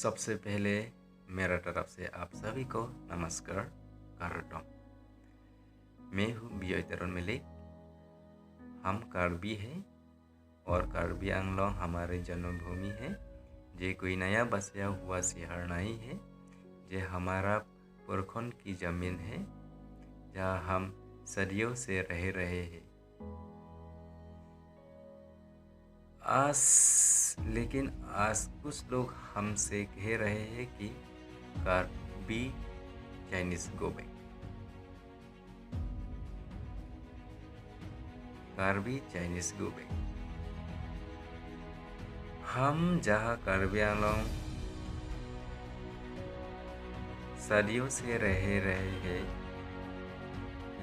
सबसे पहले मेरा तरफ से आप सभी को नमस्कार करता हूँ। मैं हूँ बियोय तरुण मलिक। हम कार्बी हैं और कार्बी आंगलोंग हमारे जन्मभूमि है। ये कोई नया बसाया हुआ शहर नहीं है। ये हमारा पुरखों की ज़मीन है जहाँ हम सदियों से रह रहे हैं। लेकिन आज कुछ लोग हमसे कह रहे हैं कि Karbi Chinese go back. Karbi Chinese go back. हम जहाँ कार्बी आंगलोंग सदियों से रह रहे हैं,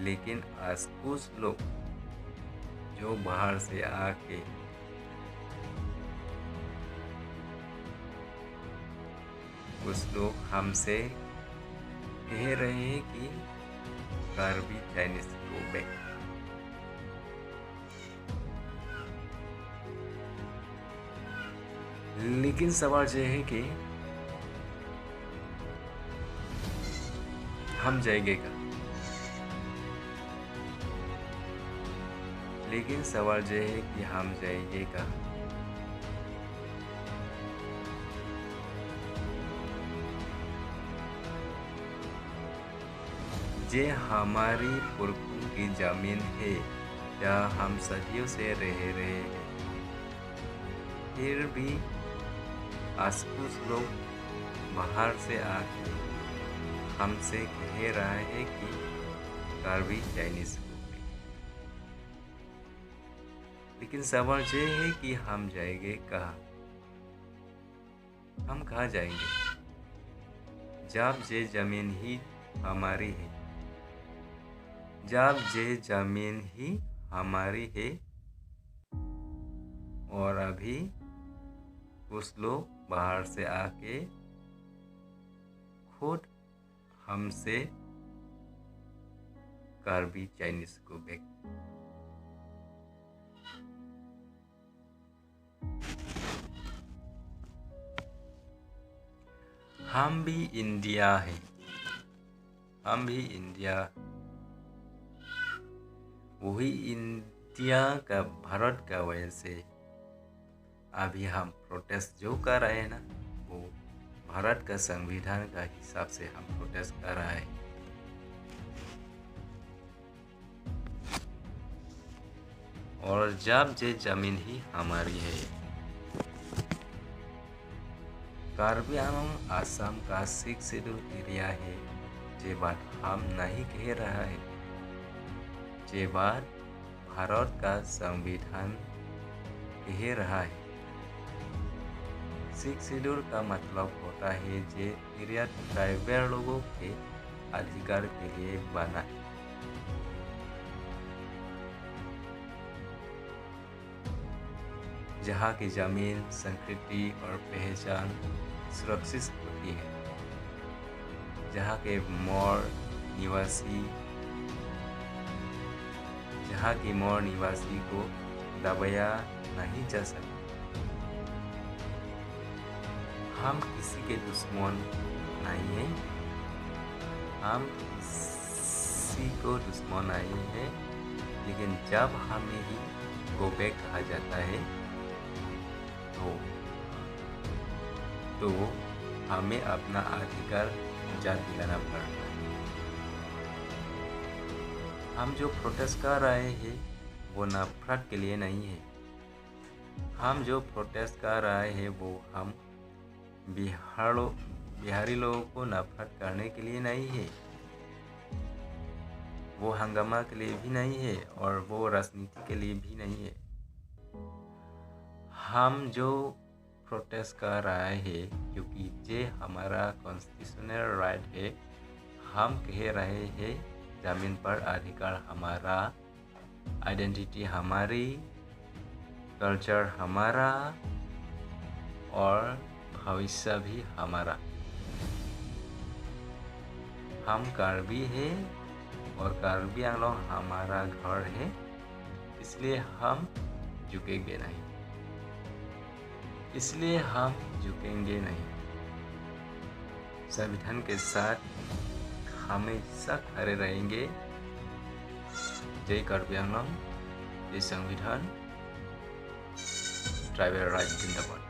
लेकिन आज कुछ लोग जो बाहर से आके कुछ लोग हमसे कह रहे हैं कि कार्बी चाइनीज गो बैक। लेकिन सवाल यह है कि हम जाएंगे क्या? लेकिन सवाल यह है कि हम जाएंगे क्या? ये हमारी पुरखों की ज़मीन है जहाँ हम सदियों से रह रहे हैं। फिर भी आज कुछ लोग बाहर से आके हमसे कह रहा है कि कार्बी चाइनीज गो बैक। लेकिन सवाल ये है कि हम जाएंगे कहाँ? हम कहाँ जाएंगे जब ये ज़मीन ही हमारी है? जब ये ज़मीन ही हमारी है और अभी कुछ लोग बाहर से आके खुद हमसे कार्बी चाइनीज गो बैक। हम भी इंडिया हैं। हम भी इंडिया, वही इंडिया का, भारत का वजह से अभी हम प्रोटेस्ट जो कर रहे हैं ना, वो भारत का संविधान का हिसाब से हम प्रोटेस्ट कर रहे हैं। और जब ये ज़मीन ही हमारी है, कार्बी आंगलोंग आसाम का 6 शेड्यूल एरिया है। ये बात हम नहीं कह रहा है, ये बात भारत का संविधान कह रहा है। 6 शेड्यूल का मतलब होता है ये एरिया ट्राइबल लोगों के अधिकार के लिए बना है। जहाँ की जमीन, संस्कृति और पहचान सुरक्षित होती है। जहाँ के मोर निवासी को दबाया नहीं जा सकता। हम किसी के दुश्मन नहीं हैं। हम किसी को दुश्मन नहीं हैं। लेकिन जब हमें ही गो बैक कहा जाता है तो हमें अपना अधिकार जान दिलाना पड़ता है। हम जो प्रोटेस्ट कर रहे हैं वो नफरत के लिए नहीं है। हम जो प्रोटेस्ट कर रहे हैं वो हम बिहारी लोगों को नफरत करने के लिए नहीं है। वो हंगामा के लिए भी नहीं है और वो राजनीति के लिए भी नहीं है। हम जो प्रोटेस्ट कर रहे हैं क्योंकि ये हमारा कॉन्स्टिट्यूशनल राइट है। हम कह रहे हैं ज़मीन पर अधिकार हमारा, आइडेंटिटी हमारी, कल्चर हमारा और भविष्य भी हमारा। हम कार्बी है और कार्बी आंगलोंग हमारा घर है, इसलिए हम झुकेंगे नहीं। संविधान के साथ हमेशा खड़े रहेंगे। जय कार्बी आंगलंग, जय संविधान, ट्राइबल राइट जिंदाबाद।